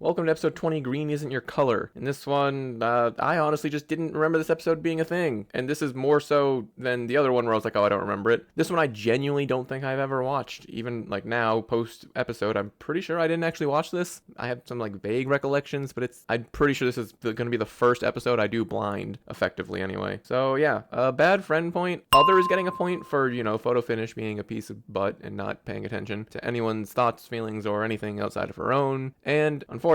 Welcome to episode 20, Green Isn't Your Color. In this one, I honestly just didn't remember this episode being a thing. And this is more so than the other one where I was like, oh, I don't remember it. This one I genuinely don't think I've ever watched. Even like now, post-episode, I'm pretty sure I didn't actually watch this. I have some like vague recollections, but I'm pretty sure this is going to be the first episode I do blind, effectively anyway. So yeah, a bad friend point. Other is getting a point for, photo finish being a piece of butt and not paying attention to anyone's thoughts, feelings, or anything outside of her own. And unfortunately,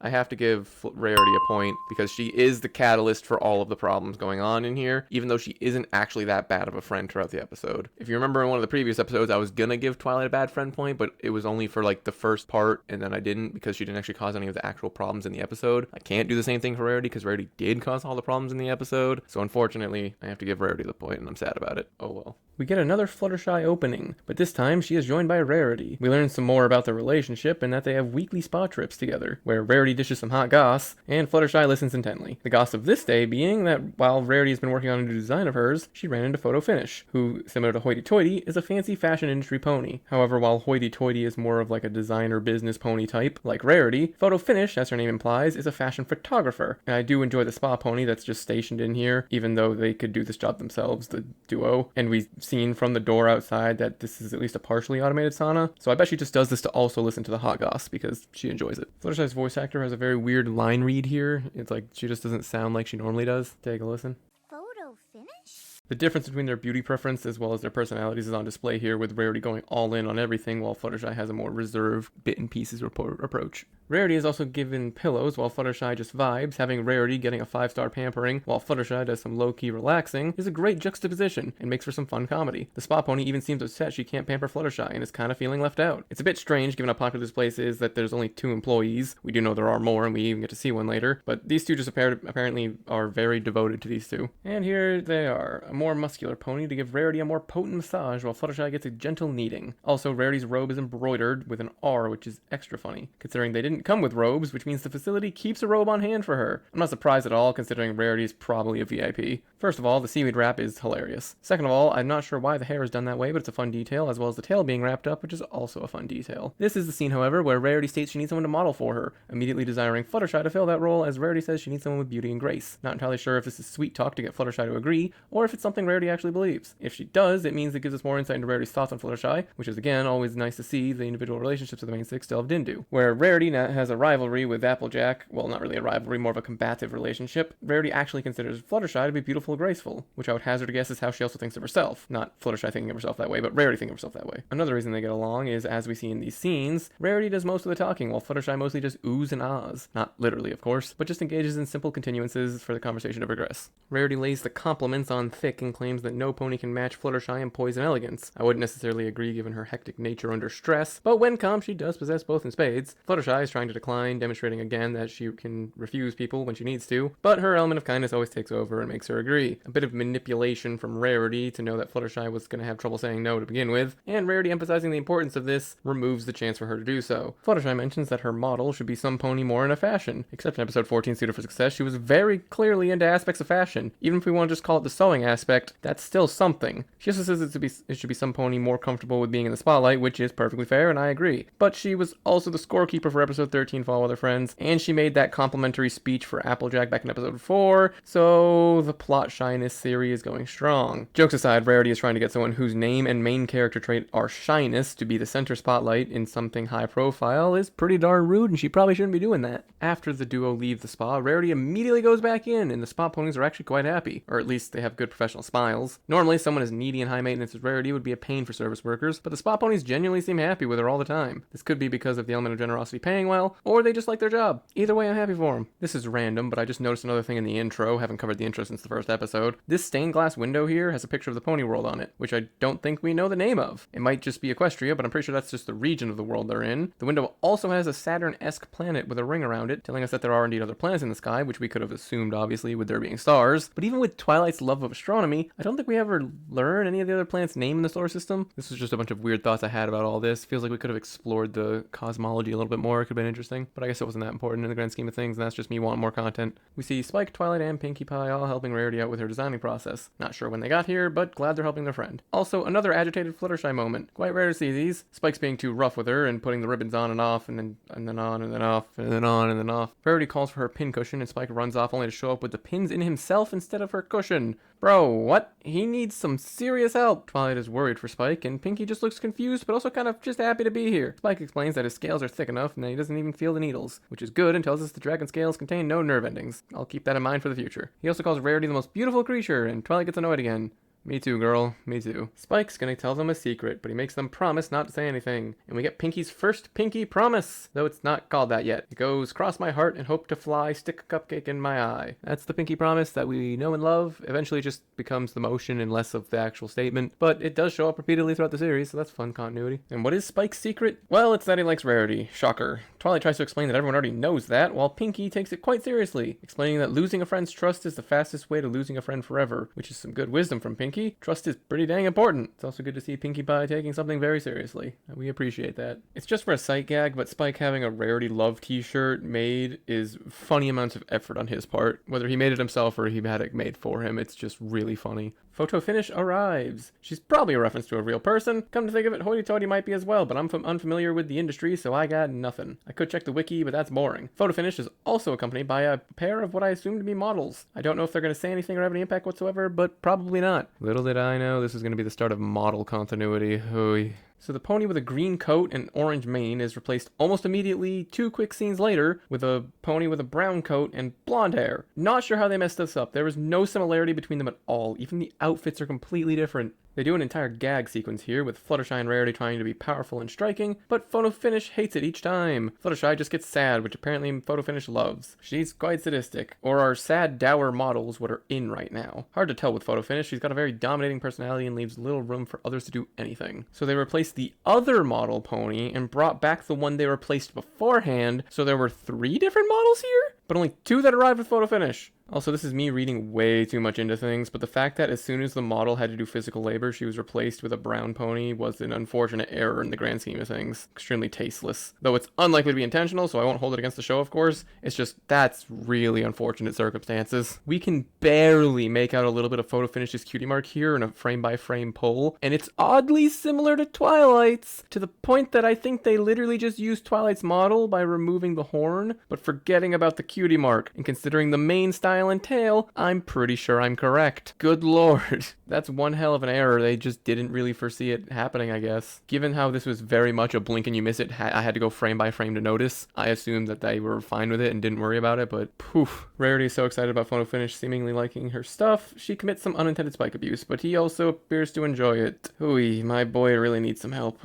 I have to give Rarity a point because she is the catalyst for all of the problems going on in here, even though she isn't actually that bad of a friend throughout the episode. If you remember in one of the previous episodes, I was gonna give Twilight a bad friend point, but it was only for like the first part, and then I didn't because she didn't actually cause any of the actual problems in the episode. I can't do the same thing for Rarity because Rarity did cause all the problems in the episode, so unfortunately, I have to give Rarity the point, and I'm sad about it. Oh well. We get another Fluttershy opening, but this time she is joined by Rarity. We learn some more about their relationship and that they have weekly spa trips together, where Rarity dishes some hot goss, and Fluttershy listens intently. The goss of this day being that while Rarity has been working on a new design of hers, she ran into Photo Finish, who, similar to Hoity Toity, is a fancy fashion industry pony. However, while Hoity Toity is more of like a designer business pony type, like Rarity, Photo Finish, as her name implies, is a fashion photographer. And I do enjoy the spa pony that's just stationed in here, even though they could do this job themselves, the duo, and we've seen from the door outside that this is at least a partially automated sauna, so I bet she just does this to also listen to the hot goss because she enjoys it. Fluttershy's voice actor has a very weird line read here. It's like she just doesn't sound like she normally does. Take a listen. Photo finish? The difference between their beauty preference as well as their personalities is on display here, with Rarity going all in on everything while Fluttershy has a more reserved, bit and pieces approach. Rarity is also given pillows while Fluttershy just vibes. Having Rarity getting a 5-star pampering while Fluttershy does some low-key relaxing is a great juxtaposition and makes for some fun comedy. The spa pony even seems upset she can't pamper Fluttershy and is kind of feeling left out. It's a bit strange given how popular this place is that there's only 2 employees. We do know there are more and we even get to see one later, but these two just apparently are very devoted to these two. And here they are, a more muscular pony to give Rarity a more potent massage while Fluttershy gets a gentle kneading. Also, Rarity's robe is embroidered with an R, which is extra funny, considering they didn't come with robes, which means the facility keeps a robe on hand for her. I'm not surprised at all, considering Rarity is probably a VIP. First of all, the seaweed wrap is hilarious. Second of all, I'm not sure why the hair is done that way, but it's a fun detail, as well as the tail being wrapped up, which is also a fun detail. This is the scene, however, where Rarity states she needs someone to model for her, immediately desiring Fluttershy to fill that role, as Rarity says she needs someone with beauty and grace. Not entirely sure if this is sweet talk to get Fluttershy to agree, or if it's something Rarity actually believes. If she does, it means it gives us more insight into Rarity's thoughts on Fluttershy, which is again always nice to see the individual relationships of the main 6 still have Dindu. Where Rarity now has a rivalry with Applejack, well, not really a rivalry, more of a combative relationship, Rarity actually considers Fluttershy to be beautiful and graceful, which I would hazard to guess is how she also thinks of herself. Not Fluttershy thinking of herself that way, but Rarity thinking of herself that way. Another reason they get along is, as we see in these scenes, Rarity does most of the talking, while Fluttershy mostly just oohs and ahs. Not literally, of course, but just engages in simple continuances for the conversation to progress. Rarity lays the compliments on thick and claims that no pony can match Fluttershy in poise and elegance. I wouldn't necessarily agree given her hectic nature under stress, but when calm she does possess both in spades. Fluttershy is trying to decline, demonstrating again that she can refuse people when she needs to, but her element of kindness always takes over and makes her agree. A bit of manipulation from Rarity to know that Fluttershy was going to have trouble saying no to begin with, and Rarity emphasizing the importance of this removes the chance for her to do so. Fluttershy mentions that her model should be some pony more into fashion, except in episode 14 Suitor for Success she was very clearly into aspects of fashion. Even if we want to just call it the sewing aspect, that's still something. She also says it should be some pony more comfortable with being in the spotlight, which is perfectly fair, and I agree. But she was also the scorekeeper for episode 13 for All Other Friends, and she made that complimentary speech for Applejack back in episode 4, so the plot shyness theory is going strong. Jokes aside, Rarity is trying to get someone whose name and main character trait are shyness to be the center spotlight in something high profile is pretty darn rude, and she probably shouldn't be doing that. After the duo leave the spa, Rarity immediately goes back in, and the spa ponies are actually quite happy, or at least they have good professional smiles. Normally, someone as needy and high maintenance as Rarity would be a pain for service workers, but the spa ponies genuinely seem happy with her all the time. This could be because of the element of generosity paying well, or they just like their job. Either way, I'm happy for them. This is random, but I just noticed another thing in the intro. Haven't covered the intro since the first episode. This stained glass window here has a picture of the pony world on it, which I don't think we know the name of. It might just be Equestria, but I'm pretty sure that's just the region of the world they're in. The window also has a Saturn-esque planet with a ring around it, telling us that there are indeed other planets in the sky, which we could have assumed, obviously, with there being stars. But even with Twilight's love of astronomy, astronomy, I don't think we ever learn any of the other planets' name in the solar system. This was just a bunch of weird thoughts I had about all this. Feels like we could have explored the cosmology a little bit more. It could have been interesting, but I guess it wasn't that important in the grand scheme of things, and that's just me wanting more content. We see Spike, Twilight, and Pinkie Pie all helping Rarity out with her designing process. Not sure when they got here, but glad they're helping their friend. Also, another agitated Fluttershy moment. Quite rare to see these. Spike's being too rough with her and putting the ribbons on and off, and then on and then off, and then on and then off. Rarity calls for her pincushion, and Spike runs off only to show up with the pins in himself instead of her cushion. Bro, what? He needs some serious help. Twilight is worried for Spike, and Pinkie just looks confused, but also kind of just happy to be here. Spike explains that his scales are thick enough and that he doesn't even feel the needles, which is good and tells us the dragon scales contain no nerve endings. I'll keep that in mind for the future. He also calls Rarity the most beautiful creature, and Twilight gets annoyed again. Me too, girl. Me too. Spike's gonna tell them a secret, but he makes them promise not to say anything. And we get Pinkie's first Pinkie promise, though it's not called that yet. It goes, cross my heart and hope to fly, stick a cupcake in my eye. That's the Pinkie promise that we know and love. Eventually it just becomes the motion and less of the actual statement, but it does show up repeatedly throughout the series, so that's fun continuity. And what is Spike's secret? Well, it's that he likes Rarity. Shocker. Twilight tries to explain that everyone already knows that, while Pinkie takes it quite seriously, explaining that losing a friend's trust is the fastest way to losing a friend forever, which is some good wisdom from Pinkie. Trust is pretty dang important. It's also good to see Pinkie Pie taking something very seriously. We appreciate that. It's just for a sight gag, but Spike having a Rarity Love t-shirt made is funny amounts of effort on his part. Whether he made it himself or he had it made for him, it's just really funny. Photo finish arrives. She's probably a reference to a real person. Come to think of it, hoity-toity might be as well, but I'm unfamiliar with the industry, so I got nothing. I could check the wiki, but that's boring. Photo finish is also accompanied by a pair of what I assume to be models. I don't know if they're going to say anything or have any impact whatsoever, but probably not. Little did I know this was going to be the start of model continuity. Hooey. So the pony with a green coat and orange mane is replaced almost immediately 2 quick scenes later with a pony with a brown coat and blonde hair. Not sure how they messed this up. There is no similarity between them at all. Even the outfits are completely different. They do an entire gag sequence here with Fluttershy and Rarity trying to be powerful and striking, but Photo Finish hates it each time. Fluttershy just gets sad, which apparently Photo Finish loves. She's quite sadistic. Or are sad dour models what are in right now? Hard to tell with Photo Finish. She's got a very dominating personality and leaves little room for others to do anything. So they replaced the other model pony and brought back the one they replaced beforehand, so there were 3 different models here? But only 2 that arrived with Photo Finish. Also, this is me reading way too much into things, but the fact that as soon as the model had to do physical labor, she was replaced with a brown pony was an unfortunate error in the grand scheme of things. Extremely tasteless. Though it's unlikely to be intentional, so I won't hold it against the show, of course. It's just, that's really unfortunate circumstances. We can barely make out a little bit of Photo Finish's cutie mark here in a frame-by-frame poll, and it's oddly similar to Twilight's, to the point that I think they literally just used Twilight's model by removing the horn, but forgetting about the cutie mark, and considering the main style and tail, I'm pretty sure I'm correct. Good lord. That's one hell of an error. They just didn't really foresee it happening, I guess. Given how this was very much a blink and you miss it, I had to go frame by frame to notice. I assumed that they were fine with it and didn't worry about it, but poof. Rarity is so excited about Photo Finish seemingly liking her stuff, she commits some unintended Spike abuse, but he also appears to enjoy it. Hooey, my boy really needs some help.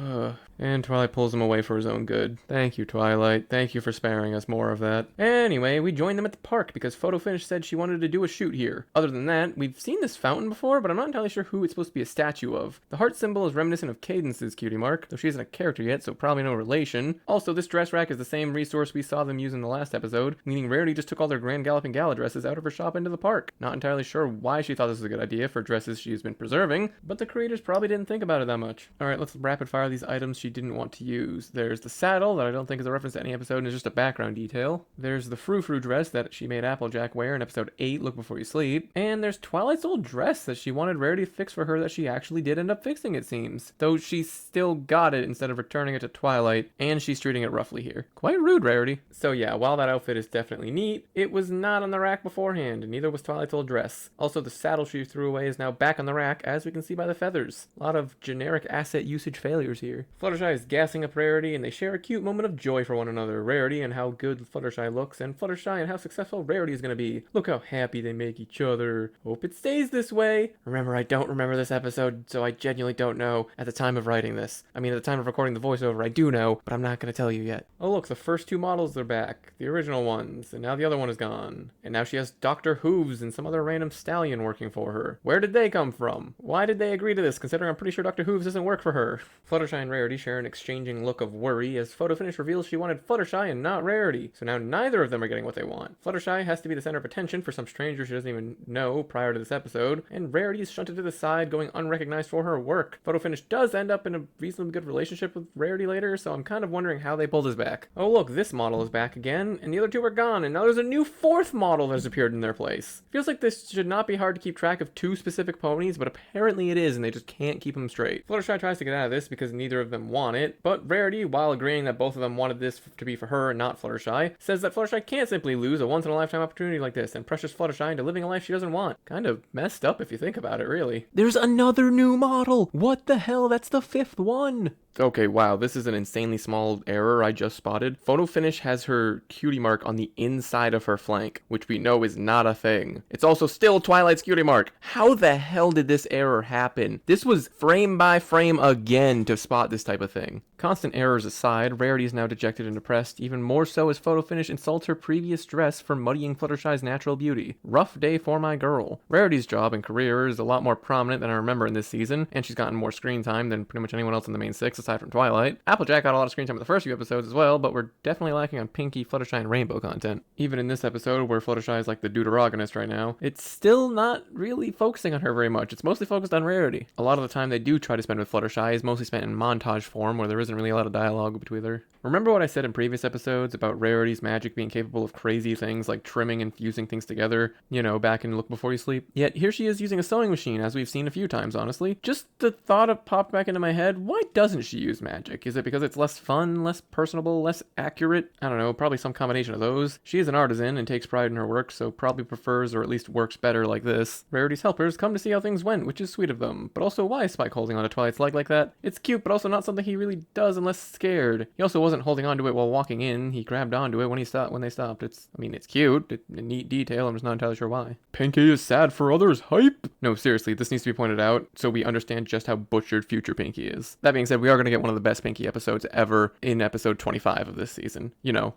And Twilight pulls him away for his own good. Thank you, Twilight. Thank you for sparing us more of that. Anyway, we join them at the park because Photo Finish said she wanted to do a shoot here. Other than that, we've seen this fountain before, but I'm not entirely sure who it's supposed to be a statue of. The heart symbol is reminiscent of Cadence's cutie mark, though she isn't a character yet, so probably no relation. Also, this dress rack is the same resource we saw them use in the last episode, meaning Rarity just took all their Grand Galloping Gala dresses out of her shop into the park. Not entirely sure why she thought this was a good idea for dresses she's been preserving, but the creators probably didn't think about it that much. Alright, let's rapid fire these items she didn't want to use. There's the saddle that I don't think is a reference to any episode and is just a background detail. There's the frou-frou dress that she made Applejack wear in episode 8, Look Before You Sleep. And there's Twilight's old dress that she wanted Rarity to fix for her that she actually did end up fixing, it seems. Though she still got it instead of returning it to Twilight, and she's treating it roughly here. Quite rude, Rarity. So yeah, while that outfit is definitely neat, it was not on the rack beforehand, and neither was Twilight's old dress. Also, the saddle she threw away is now back on the rack, as we can see by the feathers. A lot of generic asset usage failures here. Fluttershy is gassing up Rarity, and they share a cute moment of joy for one another. Rarity and how good Fluttershy looks, and Fluttershy and how successful Rarity is going to be. Look how happy they make each other. Hope it stays this way. Remember, Remember, I don't remember this episode, so I genuinely don't know at the time of writing this. I mean, at the time of recording the voiceover, I do know, but I'm not going to tell you yet. Oh look, the first two models are back. The original ones, and now the other one is gone. And now she has Dr. Hooves and some other random stallion working for her. Where did they come from? Why did they agree to this, considering I'm pretty sure Dr. Hooves doesn't work for her? Fluttershy and Rarity share an exchanging look of worry as Photo Finish reveals she wanted Fluttershy and not Rarity. So now neither of them are getting what they want. Fluttershy has to be the center of attention for some stranger she doesn't even know prior to this episode, and Rarity is shunted to the side, going unrecognized for her work. Photo Finish does end up in a reasonably good relationship with Rarity later, so I'm kind of wondering how they pulled this back. Oh look, this model is back again, and the other two are gone, and now there's a new fourth model that has appeared in their place. Feels like this should not be hard to keep track of two specific ponies, but apparently it is, and they just can't keep them straight. Fluttershy tries to get out of this because neither of them want it, but Rarity, while agreeing that both of them wanted this to be for her and not Fluttershy, says that Fluttershy can't simply lose a once-in-a-lifetime opportunity like this and pressures Fluttershy into living a life she doesn't want. Kind of messed up if you think about it, really. There's another new model! What the hell? That's the fifth one! Okay, wow, this is an insanely small error I just spotted. Photo Finish has her cutie mark on the inside of her flank, which we know is not a thing. It's also still Twilight's cutie mark. How the hell did this error happen? This was frame by frame again to spot this type of thing. Constant errors aside, Rarity is now dejected and depressed, even more so as Photo Finish insults her previous dress for muddying Fluttershy's natural beauty. Rough day for my girl. Rarity's job and career is a lot more prominent than I remember in this season, and she's gotten more screen time than pretty much anyone else in the main six aside from Twilight. Applejack got a lot of screen time in the first few episodes as well, but we're definitely lacking on Pinkie, Fluttershy, and Rainbow content. Even in this episode, where Fluttershy is like the deuteragonist right now, it's still not really focusing on her very much. It's mostly focused on Rarity. A lot of the time they do try to spend with Fluttershy is mostly spent in montage form, where there isn't really a lot of dialogue between her. Remember what I said in previous episodes about Rarity's magic being capable of crazy things like trimming and fusing things together, you know, back in Look Before You Sleep? Yet here she is using a sewing machine, as we've seen a few times, honestly. Just the thought of popped back into my head, why doesn't she use magic? Is it because it's less fun, less personable, less accurate? I don't know, probably some combination of those. She is an artisan and takes pride in her work, so probably prefers or at least works better like this. Rarity's helpers come to see how things went, which is sweet of them. But also, why is Spike holding on to Twilight's leg like that? It's cute, but also not something he really does unless scared. He also wasn't holding onto it while walking in. He grabbed onto it when they stopped. It's cute. It's a neat detail. I'm just not entirely sure why. Pinkie is sad for others. Hype! No, seriously, this needs to be pointed out so we understand just how butchered future Pinkie is. That being said, we are going to get one of the best Pinkie episodes ever in episode 25 of this season. You know,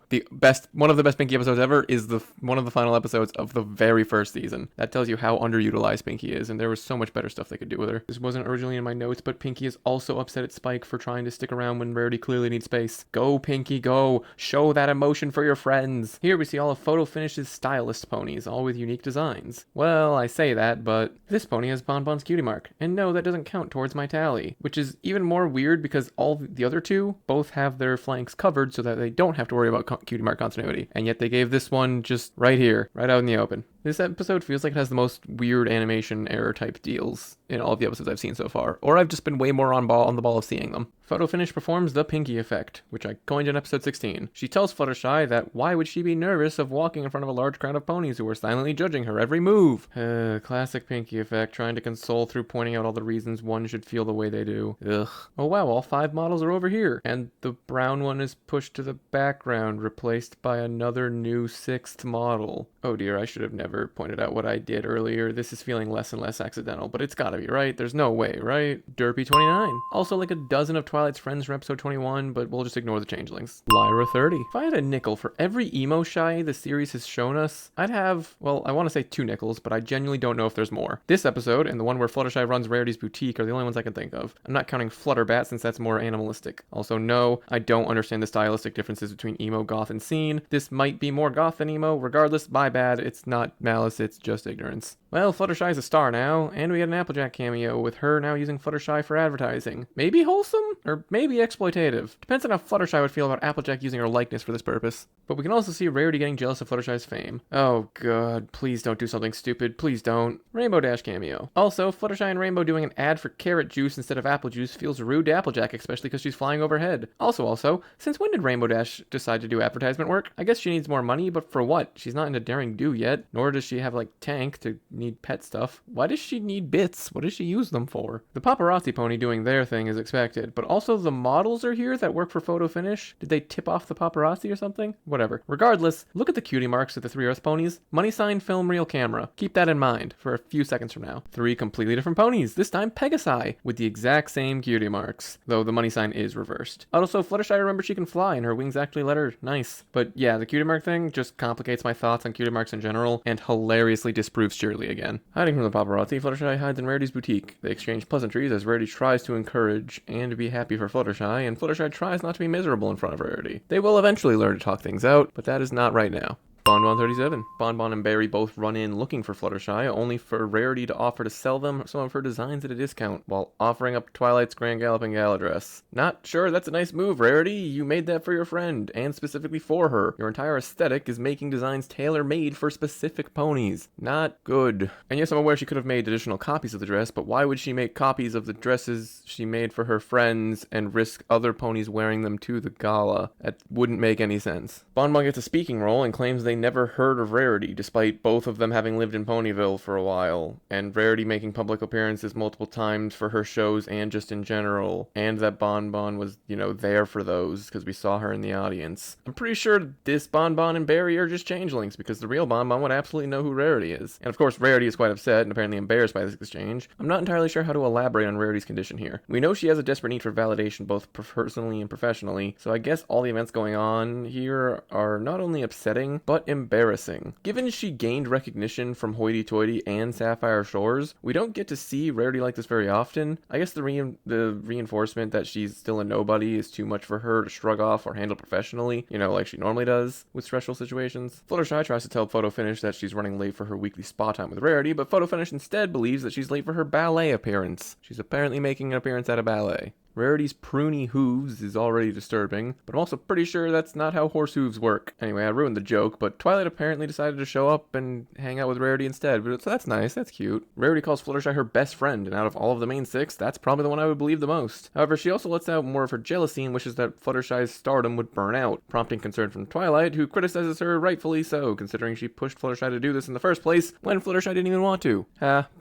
one of the best Pinkie episodes ever is one of the final episodes of the very first season. That tells you how underutilized Pinkie is, and there was so much better stuff they could do with her. This wasn't originally in my notes, but Pinkie is also upset at Spike for trying to stick around when Rarity clearly needs space. Go, Pinkie, go! Show that emotion for your friends! Here we see all of Photo Finish's stylist ponies, all with unique designs. Well, I say that, but this pony has Bonbon's cutie mark, and no, that doesn't count towards my tally. Which is even more weird because all the other two both have their flanks covered so that they don't have to worry about cutie mark continuity, and yet they gave this one just right here, right out in the open. This episode feels like it has the most weird animation error type deals in all of the episodes I've seen so far, or I've just been way more on the ball of seeing them. Photo Finish performs the Pinkie effect, which I coined in episode 16. She tells Fluttershy that why would she be nervous of walking in front of a large crowd of ponies who are silently judging her every move? Classic Pinkie effect, trying to console through pointing out all the reasons one should feel the way they do. Ugh. Oh wow, all 5 models are over here, and the brown one is pushed to the background, replaced by another new 6th model. Oh dear, I should have never pointed out what I did earlier. This is feeling less and less accidental, but it's gotta be, right? There's no way, right? Derpy 29. Also like a dozen of Twilight's friends from episode 21, but we'll just ignore the changelings. Lyra 30. If I had a nickel for every emo shy the series has shown us, I'd have, well, I want to say 2 nickels, but I genuinely don't know if there's more. This episode and the one where Fluttershy runs Rarity's boutique are the only ones I can think of. I'm not counting Flutterbat since that's more animalistic. Also, no, I don't understand the stylistic differences between emo, goth, and scene. This might be more goth than emo. Regardless, my bad. It's not malice, it's just ignorance. Well, Fluttershy's a star now, and we get an Applejack cameo with her now using Fluttershy for advertising. Maybe wholesome? Or maybe exploitative. Depends on how Fluttershy would feel about Applejack using her likeness for this purpose. But we can also see Rarity getting jealous of Fluttershy's fame. Oh god, please don't do something stupid, please don't. Rainbow Dash cameo. Also, Fluttershy and Rainbow doing an ad for carrot juice instead of apple juice feels rude to Applejack, especially because she's flying overhead. Also, since when did Rainbow Dash decide to do advertisement work? I guess she needs more money, but for what? She's not into daring do yet, nor does she have, like, tank to need pet stuff? Why does she need bits? What does she use them for? The paparazzi pony doing their thing is expected, but also the models are here that work for photo finish. Did they tip off the paparazzi or something? Whatever. Regardless, look at the cutie marks of the 3 Earth ponies. Money sign, film, real camera. Keep that in mind for a few seconds from now. 3 completely different ponies, this time Pegasi, with the exact same cutie marks, though the money sign is reversed. Also, Fluttershy remembers she can fly and her wings actually let her. Nice. But yeah, the cutie mark thing just complicates my thoughts on cutie marks in general and hilariously disproves Shirley again. Hiding from the paparazzi, Fluttershy hides in Rarity's boutique. They exchange pleasantries as Rarity tries to encourage and be happy for Fluttershy, and Fluttershy tries not to be miserable in front of Rarity. They will eventually learn to talk things out, but that is not right now. Bonbon 37. Bonbon and Barry both run in looking for Fluttershy, only for Rarity to offer to sell them some of her designs at a discount, while offering up Twilight's Grand Galloping Gala dress. Not sure that's a nice move, Rarity. You made that for your friend, and specifically for her. Your entire aesthetic is making designs tailor-made for specific ponies. Not good. And yes, I'm aware she could have made additional copies of the dress, but why would she make copies of the dresses she made for her friends and risk other ponies wearing them to the gala? That wouldn't make any sense. Bonbon gets a speaking role and claims they never heard of Rarity, despite both of them having lived in Ponyville for a while, and Rarity making public appearances multiple times for her shows and just in general, and that Bonbon was, there for those, because we saw her in the audience. I'm pretty sure this Bonbon and Barry are just changelings, because the real Bonbon would absolutely know who Rarity is. And of course, Rarity is quite upset and apparently embarrassed by this exchange. I'm not entirely sure how to elaborate on Rarity's condition here. We know she has a desperate need for validation both personally and professionally, so I guess all the events going on here are not only upsetting, but embarrassing. Given she gained recognition from Hoity Toity and Sapphire Shores, we don't get to see Rarity like this very often. I guess the reinforcement that she's still a nobody is too much for her to shrug off or handle professionally, like she normally does with stressful situations. Fluttershy tries to tell Photo Finish that she's running late for her weekly spa time with Rarity, but Photo Finish instead believes that she's late for her ballet appearance. She's apparently making an appearance at a ballet. Rarity's pruny hooves is already disturbing, but I'm also pretty sure that's not how horse hooves work. Anyway, I ruined the joke, but Twilight apparently decided to show up and hang out with Rarity instead, so that's nice, that's cute. Rarity calls Fluttershy her best friend, and out of all of the main 6, that's probably the one I would believe the most. However, she also lets out more of her jealousy and wishes that Fluttershy's stardom would burn out, prompting concern from Twilight, who criticizes her rightfully so, considering she pushed Fluttershy to do this in the first place when Fluttershy didn't even want to.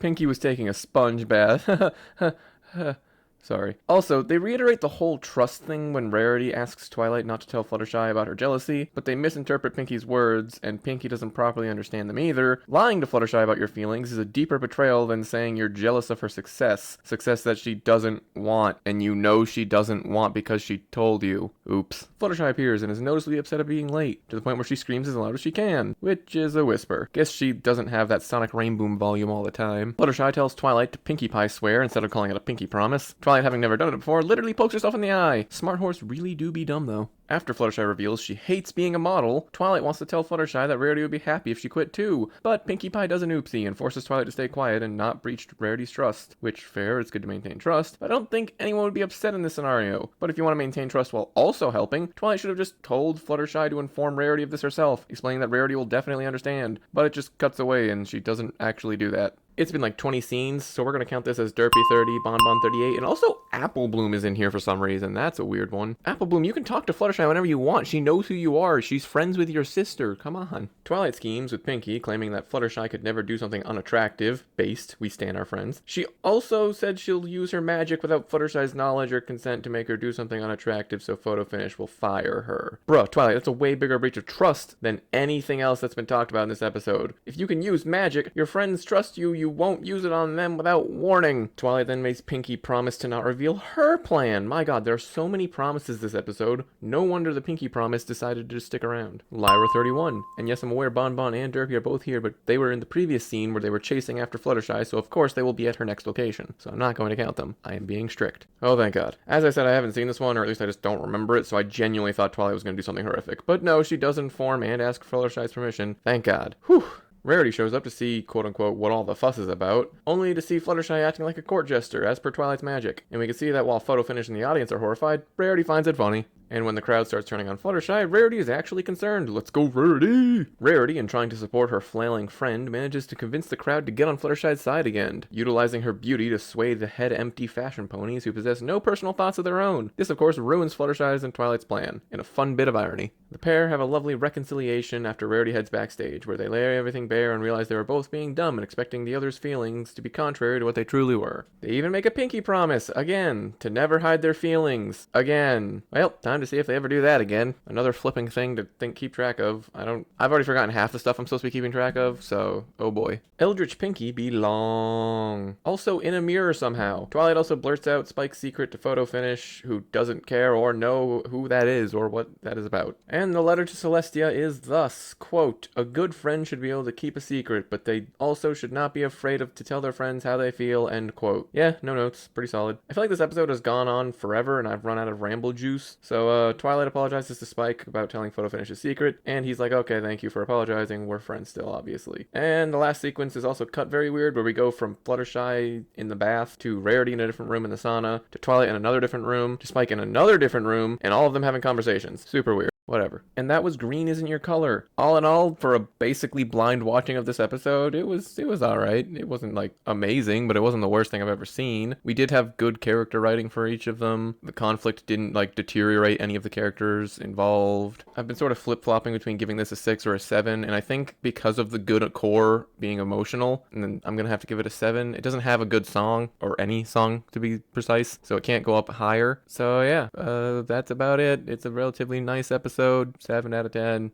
Pinky was taking a sponge bath. Sorry. Also, they reiterate the whole trust thing when Rarity asks Twilight not to tell Fluttershy about her jealousy, but they misinterpret Pinky's words, and Pinky doesn't properly understand them either. Lying to Fluttershy about your feelings is a deeper betrayal than saying you're jealous of her success that she doesn't want, and you know she doesn't want because she told you. Oops. Fluttershy appears and is noticeably upset at being late, to the point where she screams as loud as she can, which is a whisper. Guess she doesn't have that sonic rainboom volume all the time. Fluttershy tells Twilight to Pinkie Pie swear instead of calling it a pinky promise. Twilight, having never done it before, literally pokes herself in the eye. Smart horse really do be dumb though. After Fluttershy reveals she hates being a model, Twilight wants to tell Fluttershy that Rarity would be happy if she quit too, but Pinkie Pie does an oopsie and forces Twilight to stay quiet and not breach Rarity's trust. Which, fair, it's good to maintain trust, but I don't think anyone would be upset in this scenario. But if you want to maintain trust while also helping, Twilight should have just told Fluttershy to inform Rarity of this herself, explaining that Rarity will definitely understand, but it just cuts away and she doesn't actually do that. It's been like 20 scenes, so we're going to count this as Derpy 30, Bonbon 38, and also Apple Bloom is in here for some reason. That's a weird one. Apple Bloom, you can talk to Fluttershy whenever you want. She knows who you are. She's friends with your sister. Come on. Twilight schemes with Pinky, claiming that Fluttershy could never do something unattractive. Based, we stand our friends. She also said she'll use her magic without Fluttershy's knowledge or consent to make her do something unattractive, so Photo Finish will fire her. Bruh, Twilight, that's a way bigger breach of trust than anything else that's been talked about in this episode. If you can use magic, your friends trust you, you won't use it on them without warning. Twilight then makes Pinky promise to not reveal her plan. My god, there are so many promises this episode. No wonder the Pinky promise decided to stick around. Lyra 31. And yes, I'm aware Bonbon and Derpy are both here, but they were in the previous scene where they were chasing after Fluttershy, so of course they will be at her next location. So I'm not going to count them. I am being strict. Oh, thank god. As I said, I haven't seen this one, or at least I just don't remember it, so I genuinely thought Twilight was going to do something horrific. But no, she does inform and ask Fluttershy's permission. Thank god. Whew. Rarity shows up to see, quote-unquote, what all the fuss is about, only to see Fluttershy acting like a court jester, as per Twilight's magic. And we can see that while Photo Finish and the audience are horrified, Rarity finds it funny. And when the crowd starts turning on Fluttershy, Rarity is actually concerned. Let's go, Rarity! Rarity, in trying to support her flailing friend, manages to convince the crowd to get on Fluttershy's side again, utilizing her beauty to sway the head-empty fashion ponies who possess no personal thoughts of their own. This, of course, ruins Fluttershy's and Twilight's plan, in a fun bit of irony. The pair have a lovely reconciliation after Rarity heads backstage, where they lay everything bare and realize they were both being dumb and expecting the other's feelings to be contrary to what they truly were. They even make a pinky promise, again, to never hide their feelings, again. Well, time to see if they ever do that again. Another flipping thing to keep track of. I've already forgotten half the stuff I'm supposed to be keeping track of, so, oh boy. Eldritch Pinky belong. Also in a mirror somehow. Twilight also blurts out Spike's secret to Photo Finish, who doesn't care or know who that is or what that is about. And the letter to Celestia is thus, quote, a good friend should be able to keep a secret, but they also should not be afraid to tell their friends how they feel, end quote. Yeah, no notes. Pretty solid. I feel like this episode has gone on forever and I've run out of ramble juice. So, Twilight apologizes to Spike about telling Photo Finish's secret, and he's like, okay, thank you for apologizing. We're friends still, obviously. And the last sequence is also cut very weird, where we go from Fluttershy in the bath to Rarity in a different room in the sauna to Twilight in another different room to Spike in another different room, and all of them having conversations. Super weird. Whatever. And that was Green Isn't Your Color. All in all, for a basically blind watching of this episode, it was alright. It wasn't like amazing, but it wasn't the worst thing I've ever seen. We did have good character writing for each of them. The conflict didn't like deteriorate any of the characters involved. I've been sort of flip-flopping between giving this a 6 or a 7, and I think because of the good core being emotional, and then I'm gonna have to give it a 7. It doesn't have a good song, or any song to be precise, so it can't go up higher. So yeah, that's about it. It's a relatively nice episode. 7 out of 10.